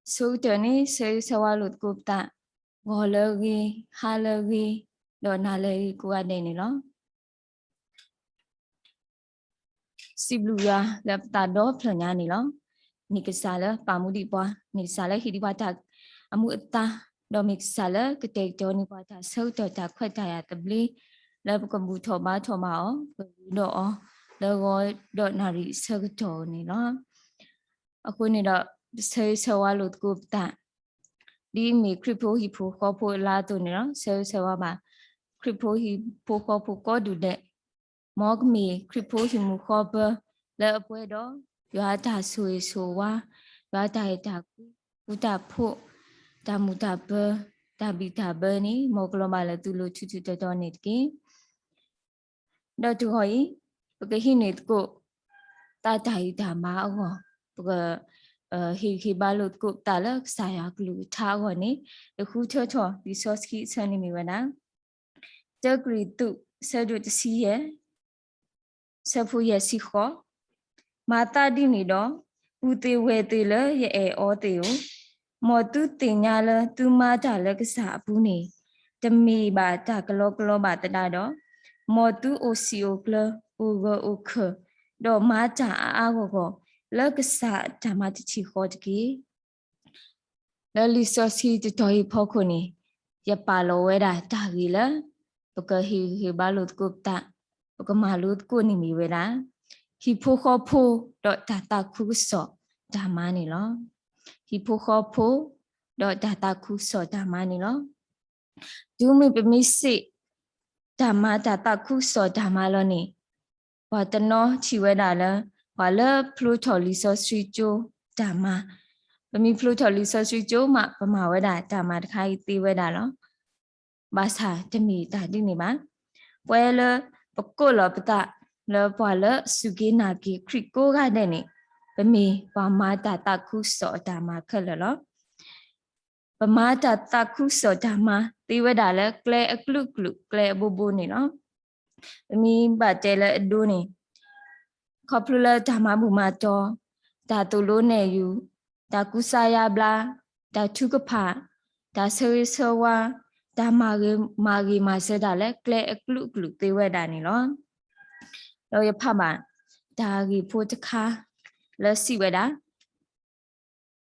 số trở nên sẽ sao lụt cụp ta ngò lơ ghi ha lơ ghi đồ nà lơ của anh này nó sibluya là ta đó phải nhà này nó ni cái sao là pamu đi qua ni sao là khi đi qua ta amu ta đó mình sao là cái tệ cho ni qua ta sâu cho ta khoai ta tập li là còn bù thọ ba thọ máu đó là gọi đó là đi sâu cái chỗ này nó aku ni đó sẽ sao lụt cụp ta đi mi crypto hipo có po la tu ni no se se wa ba crypto hipo có đủ đệ mok mi crypto hi mu ko ba la pwe do ya ta sui so wa ya ta ku ta pho ta mu ta ba ta bi ta ba ni mok lo ma la tu lo chu chu to ni ki do tu hoi cái hi ni ko ta hi ta ma o cái khi ba lụt cụ ta là sai ác lụt thao rồi nè được khu cho resource khi sang này mình na cho gửi tụ sẽ được xí hè sẽ phụ ye xí khó mà ta đi nè đó u tiêu về tiêu là ye ở tiêu mà tu tiền nhà là tu mà trả là cái xã phụ nè chăm mi bà trả cái lo bà ta đó mà tu oxio là u khờ đó mà trả go lỡ cái xã trả mà chỉ khó chứ lỡ lý do gì thì tôi phô cô nè ya pa lo we da ta gi la baka hi ba lut ku ta baka ma lut ku ni mi we da hi phô kho phô do ta khu so da ma ni lo hi phô kho phô do ta khu so da ma ni lo du mi pe mi si da ma ta khu so da ma lo ni wa ta no chi we da la wa la pluto lý do suy chu da ma mi pluto lý do suy chu ma we da ma khai ti we da lo bahasa demi tadi ni ba wala pakola pata la pala sugi nagi kriko ga de ni bami pama ta khu so da ma khala lo pama ta khu so da ma ti wada la kle aklu kle bobo ni no bami ba te la adu ni khopula da ma bu ma to ta tu lo ne yu ta kusaya bla ta thukapha ta sewa ta ma se da le kle aklu te we da ni lo lo ya pha ba ta gi pho ta kha le si we da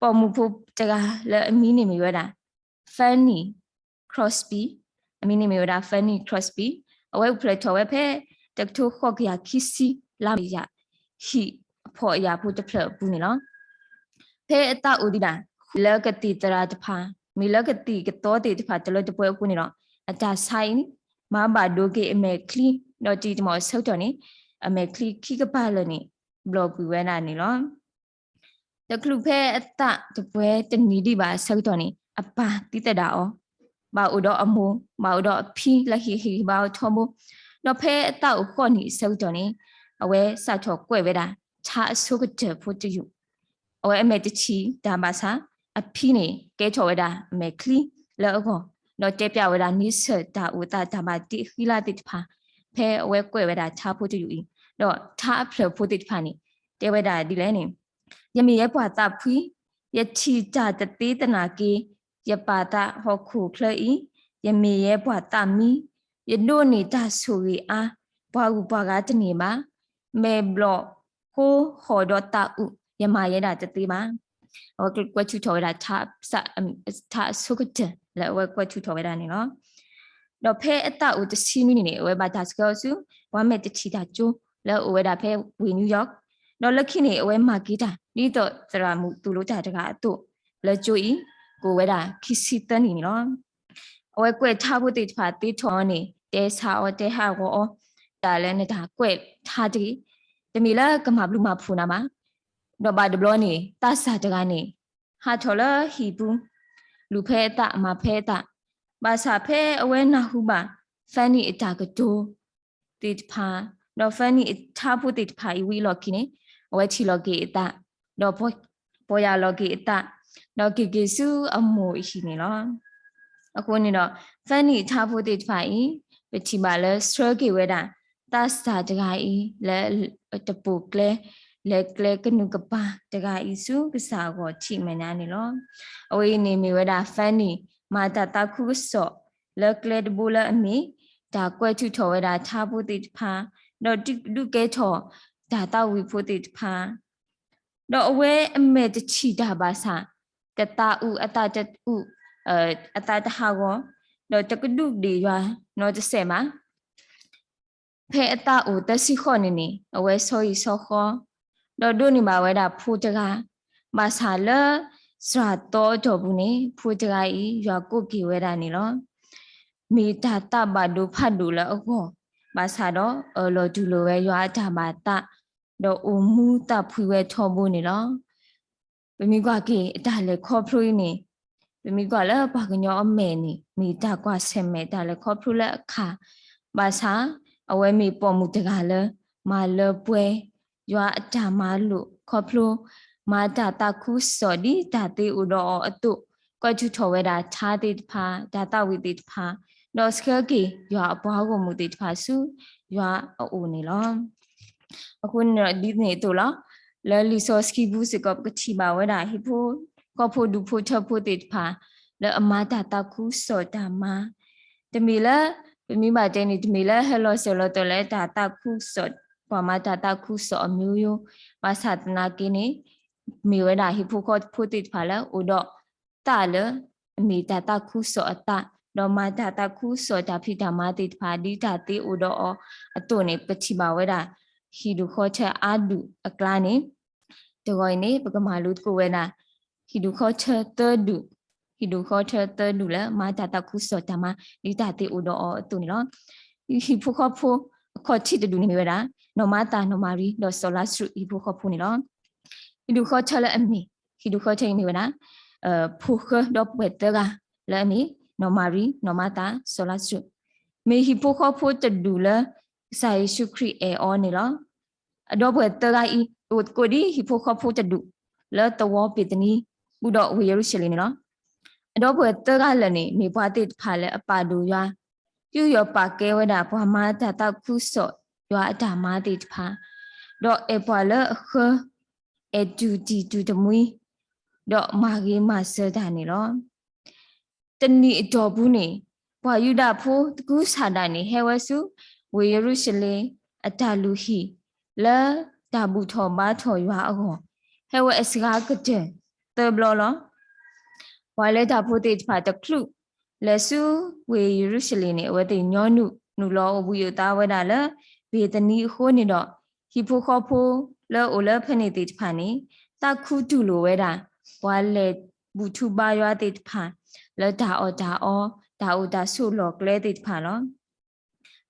po mu pho ta ga le ami ni mi we da Fanny Crosby ami ni mi we da Fanny Crosby awe play to we phe ta thu kho kya kisi la ya hi pho ya pho ta phla bu ni lo phe ta u di da le ka ti tara ta pha mi le ka ti ka to ti ta pha ta lo ta pwe ku ni lo ata sai ni ma ba do ke ame kli no ti mo sau to ni ame kli ki ka pa lo ni blog bu we na ni lo ta klu phe ata ta pwe ta ni di ba sau to ni apa ti ta da o ba u do amu ba u do phi la hi ba tho mo no phe ata u kho ni sau to ni awe sa tho kwe we da cha so ka te pho tu yu awe ame ti chi da ba sa a phi ni ke tho we da ame kli le ko no te pya we da ni se da u ta ba ti hi la ti pha phe awe kwe we da cha pho tu yu i do cha phlo pho ti pha ni te we da di le ni yami ye pwa ta phi ye chi cha ta te ta na ki ye pa ta ho khu phlo i yami ye pwa ta mi ye no ni ta so ri a pwa u pwa ga ta ni ma me blo ho ho do ta u yama ye da ta ti ma awa kwa chu tho da ta so ka te la awa kwa chu tho da ni no do phe ata u ta si ni ni awa ba ta ska su wa me ti chi ta chu la awa da phe wi New York no lakhi ni awa ma ki ta ni to tara mu tu lo ta ga to la chu i ko we da ki si ta ni no awa kwe tha bu ti pha ti tho ni te sa o te ha go o ta le ni ta kwe tha ti te mi la ka ma blu ma phu na ma do ba de blo ni ta sa ta ga ni ha tho la hi bu lu phe ta ma phe ta ba sa phe awe na hu ba Fanny ita ka to ti pha do Fanny tha bu ti pha I wi lo ki ni awe chi lo ki ita do po ya lo ki ita do ki su amo hi ni lo ako ni do Fanny tha bu ti pha I pe chi ba le stra ki we da ta sa ta ga I le ta pu kle lek lek nu kapa daga isu kesa go chi mena ni lo awe ni mi weda fani ma ta ta khu so lek lek bula ami da kwe chu tho weda tha bu ti pha no du ke tho da ta wi phu ti pha no awe ame ti chi da ba sa ta ta u ata ta u ata ta ha go no ta ku du di ya no ta se ma phe ata u ta si kho ni awe so yi so khoတော့တို့နေမှာဝဲတာဖိုးတကားမဆာလစွာတော့တော့ဘူးနေဖိုးတကားဤရွာကုတ်ကြီးဝဲတာနေလောမိတာတပါဒုဖတ်ဒူလအကောမဆာတော့လောဒူလိုပဲရွာတာပါတတော့အမူတဖွေဝဲထောဘူးနေလောပမိကွာကေအတလည်းခေါ်ဖလို့နေပမိကွာလည်းဘာကညောအမဲနေမိတာကွာဆဲမဲတာလည်းခေါ်ဖလို့လည်းအခါမဆာအဝဲမိပေါ်မှုတကားလည်းမလပွဲရွာအတမလို့ခေါ်ဖလို့မာတာတခုစော်ဒီဒါတေဥတော်အတုကွက်ချူထော်ဝဲတာခြားတေတဖာဒါတဝိတေတဖာတော့စကကီရွာအပွားကိုမူတေတဖာစုရွာအိုနေလောအခုဒီနေတူလောလဲလီဆိုစကီဘူးစကပ်ကချီပါဝဲတာဟိဖို့ကောဖို့ဒူဖို့ထဖို့တေတဖာလဲအမာတာတခုစော်တာမာတမီလဲမိမတဲ့နေတမီလဲဟဲလောဆော်လောတော်လဲဒါတခုစော်ပမာတာတခုစောအမျိုးယမဆာတနာကိနေမိဝဒဟိဖို့ဖို့တိဖာလာဥဒတာလမိတာတခုစောအတတော့မာတာတခုစောတာဖိတာမာတိဖာဒီတာတိဥဒအတုနေပချိပါဝဒဟိဒုခောချအာဒုအကလာနေတကောနေပကမာလူကိုဝဲနာဟိဒုခောချတဒုဟိဒုခောချတဒုလာမာတာတခုစောတာမာဒီတာတိဥဒအတုနေလောဟိဖို့ဖို့ခောချိတဒုနေဝဲတာနော်မတာနော်မာရီတော့ဆိုလာစရူဟိဖို့ခောဖူနေလောဟိဒုခောချလအမီဟိဒုခောချိနေဝဲနာဖူခတော့ဝဲတကလဲအမီနော်မာရီနော်မတာဆိုလာစရူမေဟိဖို့ခောဖို့တဒူလဆိုင်ရှုခရီအေအောနေလောအတော့ဝဲတကဤကိုဒီဟိဖို့ခောဖို့တဒူလဲတဝပိတနီဥတော့ဝေရရှိလနေလောအတော့ဝဲတကလည်းနေမေပွားတိဖာလဲအပါဒူရွာပြုရပါကဲဝဲတာဘွာမာတာတခုစောရွာအတာမာတိတဖာတော့အပွာလခအဒူတီတူတမွီတော့မာကြီးမဆတာနေလောတနီအတော်ဘူးနေဘွာယူဒဖိုးတကူးစာတာနေဟဲဝဆုဝေယရုရှလေအတာလူဟီလာတာဘူးထော်မထော်ရွာအကောဟဲဝအစကားကတဲ့တေဘလောလောဘွာလေတာဖိုးတိတဖာတကလူလက်စုဝေယရုရှလေနေဝတိညောနုနုလောဘူးယတာဝဒလာဘေတနီခိုးနေတော့ဟိဖိုခောဖိုလောအိုလဖနေတိတဖာနေတခုတူလိုဝဲတာဘွာလေဘူထူပါရွာတိတဖာလဒါအောဒါအိုဒါဆုလောကလေတိတဖာလော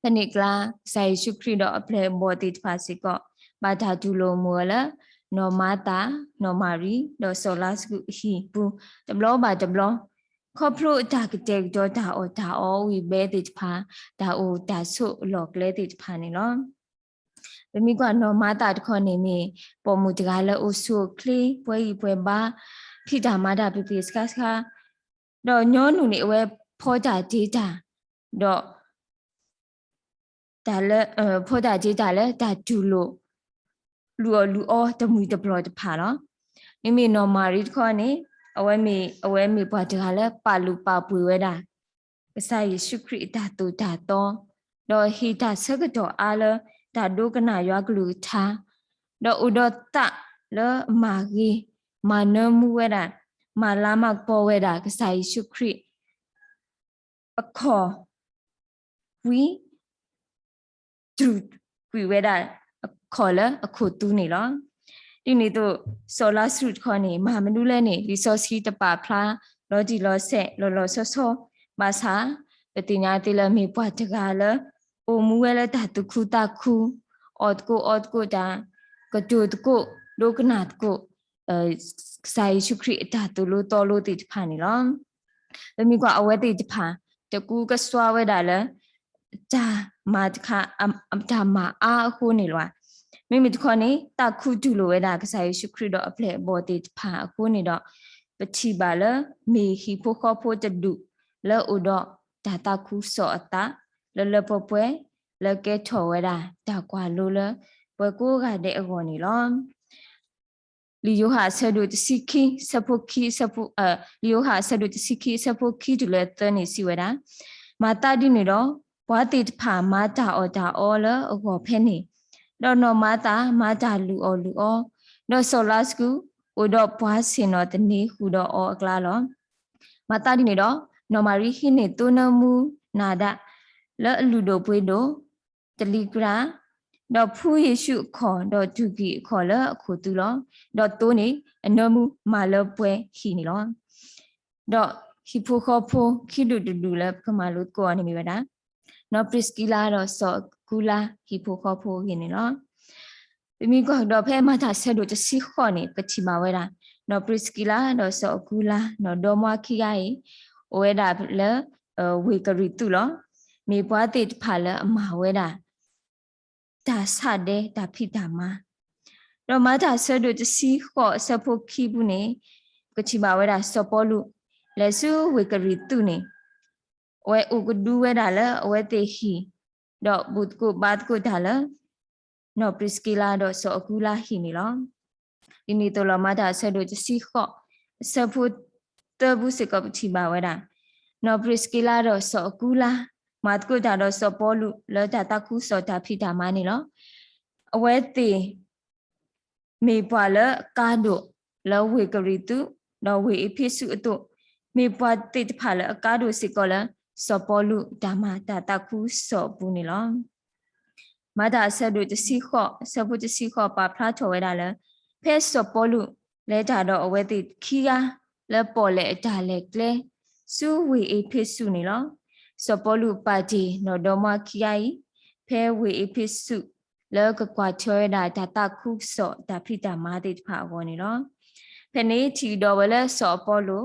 တနိကလာဆိုင်ရှုခရီတော့အပလေဘောတိတဖာစီကောဘာဒါဒူလိုမောလနော်မာတာနော်မာရီတော့ဆိုလာစကူဟီဘူးတဘလောဘာတဘလောခေါပရိုဒါကတဲ့တော့ဒါအောဝီဘဲတိတဖာဒါအိုဒါဆုလောကလေတိတဖာနေလောဘမိကနော်မာတာတခေါနေမီပေါ်မူတကားလဲအိုဆုကလီပွဲဤပွဲပါဖိတာမာတာပိပိစကစကတော့ညောနုနေအဝဲဖောတာဒေတာတော့ဒါလဲဖောတာဒေတာလဲဒါဒူလိုလူအောတမူတဘလောတဖာနော်မိနော်မာရီတခေါနေအဝဲမီဘွားတကားလဲပါလူပါပွေဝဲတာကစားယေရှုခရစ်တာတူတာတော့ဟိတာဆကတော့အားလဒါဒုကနာရွာကလူသာတော့ဥဒတလမာကြီးမနမှုဝဲတာမလာမပေါ်ဝဲတာကစားယေရှုခရစ်အခေါ်ဝီဒူဝီဝဲတာအခေါ်လအခုတူနေလောဒီနေ့တော့ဆိုလာစရူခေါ်နေမမနူးလဲနေလီဆိုစီတပါဖလားလောဒီလောဆက်လောဆောမဆာပတိညာတိလမေပွားတကားလအိုမူဝဲလဲတာတခုတခုအော့ကိုတာကတူတကိုဒုကနာတကိုဆိုင်ရှုခရီတာတူလို့တော်လို့တိတဖာနေလောလမိကအဝဲတိတဖာတကူကစွာဝဲတာလဲဒါမာတခအဒါမာအားခုနေလောမိမိတခေါနေတခုတူလိုဝဲတာကစားယေရှုခရစ်တော်အဖလက်ဘောတိဖာအခုနေတော့ပချိပါလမေဟိဖိုခောဖိုတဒုလောဥတော့ဒါတခုစောအတလပပွဲလကဲထော်ဝဲတာဒါကွာလိုလပွဲကိုကတဲ့အကောနေလော li yo ha se do siki sapoki sapo li yo ha se do siki sapoki to le tani si weda mata di ni do bwa ti pha mata order all o phe ni do no mata lu o do so last ku o do bwa sin no tani hu do o akla lo mata di ni do no mari hi ni to na mu na da le lu do pwe do telegram တော့ဖူးယေရှုခေါ်တော့သူကြီးခေါ်လအခုသူလောတော့တိုးနေအနမှုမာလပွဲခီနေလောတော့ဟီဖိုခေါ်ဖိုခီဒူဒူလကမာလို့ကိုအနေမိပါတာနော်ပရစ်ကီလာတော့ဆော့ကူလာဟီဖိုခေါ်ဖိုခီနေလောပြမိကတော့ဖဲမတာဆက်တို့တစီခေါ်နေကချီမာဝဲတာနော်ပရစ်ကီလာတော့ဆော့ကူလာနော်ဒေါ်မွားခီယာရီဝဲတာလေဝေကရီတူလောမေပွားတိဖာလအမဝဲတာဒါဆတဲ့ဒါဖိတာမတော့မတာဆဒုတစီခေါ်ဆဖို့ခိဘူးနေကချီပါဝဲတာစပေါ်လူလဲစုဝေကရီတူနေဝဲဥကဒူဝဲတာလဲအဝဲတေဟီတော့ဘုတ်ကိုဘတ်ကိုဒါလဲနော်ပရစ်ကီလာတော့ဆောအကူလာဟီနေလောဒီနေ့တော့မတာဆဒုတစီခေါ်ဆဖို့တဘူးစကပချီပါဝဲတာနော်ပရစ်ကီလာတော့ဆောအကူလာမတ်ကိုဒါတော့စပေါ်လူလောတာတခုစောတာဖိတာမနေလောအဝဲတေမေပွာလကာဒိုလောဝေကရီတုလောဝေအဖိစုအတုမေပွာတေတဖာလကာဒိုစီကောလစပေါ်လူဒါမတာတခုစောပူနေလောမတာဆဒုတစီခောဆပုတစီခောပါဖလာထောဝဲတာလဖဲစပေါ်လူလဲတာတော့အဝဲတေခီယာလဲပေါ်လဲဒါလဲကလဲစုဝေအဖိစုနေလောစပေါ်လူပါတီနော်ဒေါ်မခီယာဤဖဲဝေအဖိစုလောကကွာချောဒါတတခုစောဒါဖိတာမာတိဖာဝနေလောဖနေချီတော်ဝလဲစောပေါ်လူ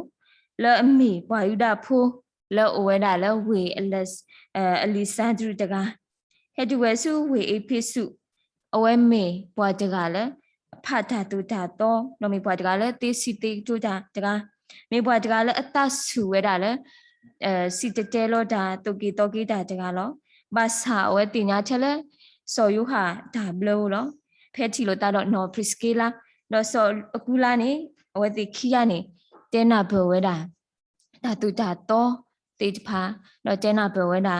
လောအမီဘွာယူဒဖိုးလောအဝဲဒါလောဝေအလက်အလီဆန်ဒရူတကဟဲ့တူဝဲစုဝေအဖိစုအဝဲမေဘွာတကလဲဖတ်တာတူတာတော့နော်မေဘွာတကလဲတေစီတေတူတာတကမေဘွာတကလဲအတဆူဝဲဒါလဲစီတတဲလို့ဒါတိုကီတိုကီဒါတကလောဘာသာဝဲတင်ညာချက်လဲစောယူဟာဒါဘလို့လောဖဲတီလို့တာတော့နော်ပရစ်ကီလာတော့စောအကူလာနေဝဲတိခီရနေတဲနာဘဝဲဒါဒါတူတာတော့တေတဖာတော့တဲနာဘဝဲဒါ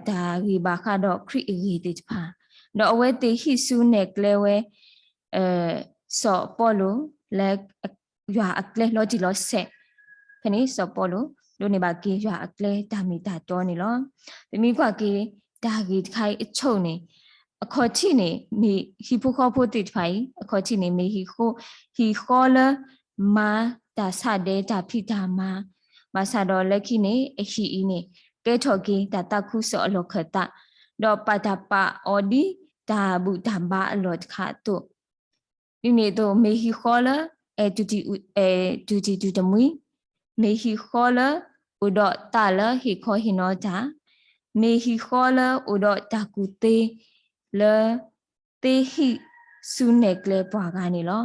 ဒါရီဘာခါတော့ခရီရီတေတဖာတော့အဝဲတိဟိစုနဲ့ကလဲဝဲစောပေါ်လို့လဲရွာအကလဲလောဂျီလောဆက်ခဏစောပေါ်လို့တို့နေပါကေရွာအကလဲဒါမီတာတော်နေလောပြမိကွာကေဒါဂီခိုင်အချုံနေအခေါ်ချိနေမိဟီဖိုခေါ်ဖို့တိဖိုင်အခေါ်ချိနေမိဟီခေါ်လမာဒါဆတဲ့ဒါဖိတာမာမဆာတော်လက်ခိနေအခီအီနေကဲထော်ကေဒါတခုစောအလောခတာတော့ပတာပါအော်ဒီဒါဘူးဒါဘာအလောခါတုဒီနေတော့မိဟီခေါ်လဒူတီဒူတမွီမိဟီခေါ်လဥဒတာလဟီခေါ်ဟီနောတာမေဟီခေါ်လဥဒတာကူတေလတေဟီဆုနေကလေပွားကနေလော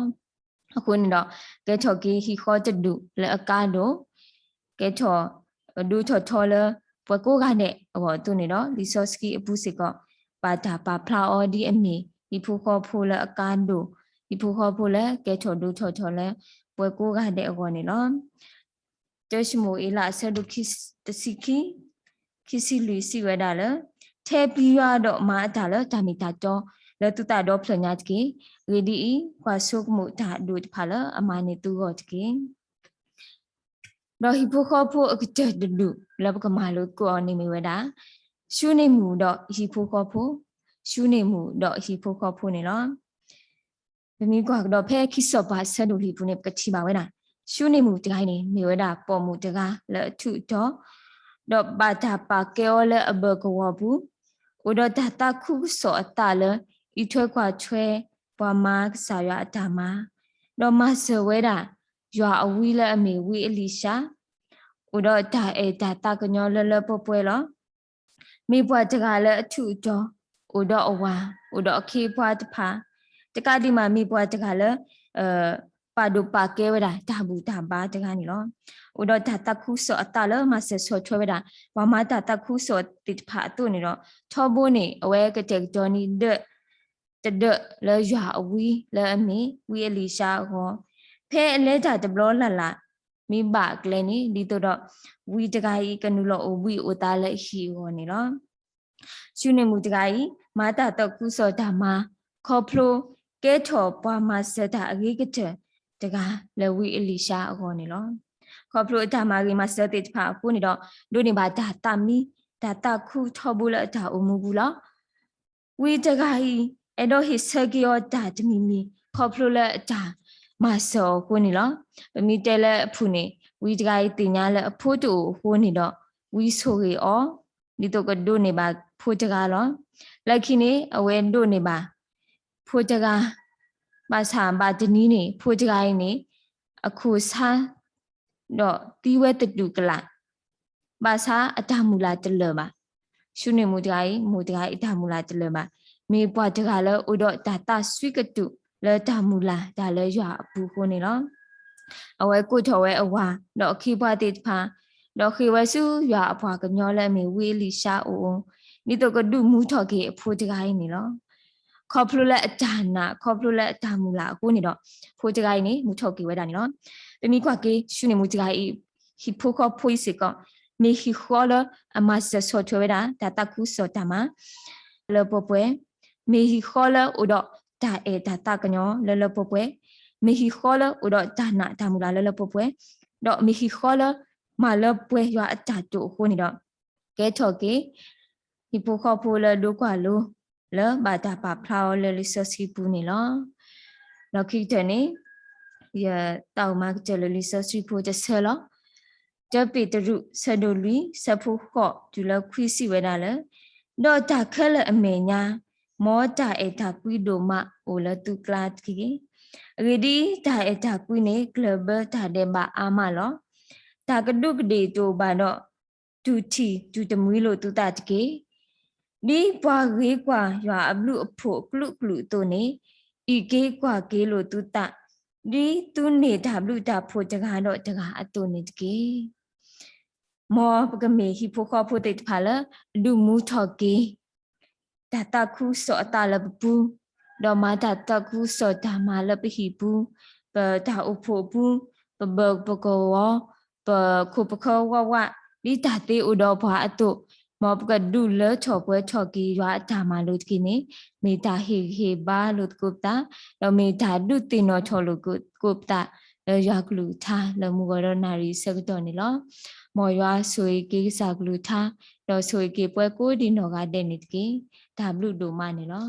အခုနေတော့ကဲချော်ကီဟီခေါ်တဒူလအကာဒိုကဲချော်ဒူထော်လပွားကိုကနေဟောသူနေတော့လီဆော့စကီအပူစစ်ကပါတာပါဖလာအော်ဒီအမီဒီဖူခေါ်ဖူလအကာဒိုဒီဖူခေါ်ဖူလကဲချော်ဒူထော်လပွားကိုကနေအော်နေလောကျရှမိုအီလာဆဒုခိတစီခီစီလီစီဝဲဒါလထဲပြီးရတော့မာဒါလဒါမီတာတော့လတူတာတော့ဖလညာတကေရီဒီကွာဆုကမှုဒါဒုတဖာလအမနီတူရောတကေတော့ဟီဖိုခေါ်ဖို့အကတဲ့ဒုလဘကမာလို့ကိုအနေမီဝဲဒါရှုနေမှုတော့ဟီဖိုခေါ်ဖို့ရှုနေမှုတော့ဟီဖိုခေါ်ဖို့နေလောဘမီကွာတော့ဖဲခိစောပါဆဒုလီဘူးနေကတိပါဝဲဒါရှုနေမှုတကိုင်းနေမြေဝဲတာပေါ်မှုတကားလက်ထုတော့ဘာတာပါကေောလအဘကဝဘူးဥဒတာတခုစောအတလဤထွဲခွာချွဲပွားမဆာရအတာမတော့မဆဝဲတာရွာအဝီလအမေဝီအလီရှာဥဒတာတာတကညောလလပပွဲလောမိဘွားတကားလက်အထုတော့ဥဒအဝါဥဒအခေဘွားတဖာတကဒီမှာမိဘွားတကားလက်ပါဒုပါကေဝဒတာဘူးတာဘာတကနေလောဥဒတာတခုစောအတလမဆဆောချွဲဝဒဝမတာတခုစောတိဖာတုနေတော့ထောဘိုးနေအဝဲကတဲ့ဒေါ်နီဒ the le ya we le me we Elisha ho phe le ta de blo la mi ba kle ni di to do we de kai kanulo o we o ta le hi ho ni lo shu ne mu de kai ma ta to ku so da ma kho phlo ke tho pa ma se ta agi ke de ga le we Elisha ho ni lo kho phlo da ma ri ma se te pha ku ni do do ni ba da ta mi da ta khu tho bu la da o mu bu lo we de kai e do hi se ki o da de mi kho phlo la da ma so ku ni lo mi te le phu ni we de kai ti nya le pho tu ho ni do we so ri o ni to ko do ni ba pho de ga lo la ki ni a we do ni ba pho de ga ba sa ba de ni ni pho de ga ni အခုစားတော့တီးဝဲတူကလာဘာသာအတမူလာတလပါရှုနေမူတကိုင်အတမူလာတလပါမေပွားတကလည်းဥတော့ဒါတာဆွိကတုလဲတမူလာဒါလဲရွာအပူခုနေနော်အဝဲကိုထော်ဝဲအဝါတော့ခိပွားတိဖာတော့ခိဝဲစုရွာအဖွာကညောလဲမေဝေးလီရှာအိုနိတော့ကဒုမူထော်ကေအဖိုးတကိုင်နေနော်ခေါပလူလက်အတာနာခေါပလူလက်အတာမူလာကိုနေတော့ဖိုးတကိုင်နေမူထော်ကေဝဲတာနေနော်တမီကွာကေရှုနေမူတကိုင်ဟိဖိုခေါဖွိစေကောမေဟီခေါ်လအမဆဆောထွေးတာဒါတကူစောတမလပပွဲမေဟီခေါ်လဥတော့ဒါအေဒါတကညောလပပွဲမေဟီခေါ်လဥတော့ဒါနာဒါမူလာလပပွဲတော့မေဟီခေါ်လမလပွဲရွာအတာတူကိုနေတော့ကဲထော်ကေဟိဖိုခေါ်ဖိုလဒုကွာလိုle bata pa phao le research pu ni lo lo khi te ni ya tau ma je le research pu je se lo je pe de ru se do lui se phu kho du le khwi si we da le do ta khe le a me nya mo ta e ta kwi do ma o le tu kla ki ri di ta e ta kwi ni global ta de ba a ma lo ta ka du de to ba do tu thi tu de mui lo tu ta kiဒီပွားရေးကွာရွာအဘလူအဖို့ကလုကလုတုန်နေဤကေကွာကေလို့သူတဒီသူနေတာဘလူတာဖို့တကားတော့တကားအတုန်နေတကေမောပကမေဟိဖို့ခေါ်ဖို့တေတဖာလလူမူထော်ကေတတခုစောအတလပူတော့မာတတခုစောဓမ္မလပဟိပူပတာအဖို့ပူပဘကောပခုပခောဝဝဒီတတေဥတော်ဘွာအတုမောပကဒူလချောပွဲချောကီရွာဓမ္မလို့ကိနေမေတာဟေဟေဘာလို့ကုပတာတော့မေတာဒုတင်တော်ချောလို့ကုပတာရွာကလူထားလမှုကတော့နာရီစကတော့နေလောမော်ရွာဆွေကိစာကလူထားတော့ဆွေကိပွဲကိုဒီနော်ကတဲ့နေတကေဒါဘလူဒိုမနေလော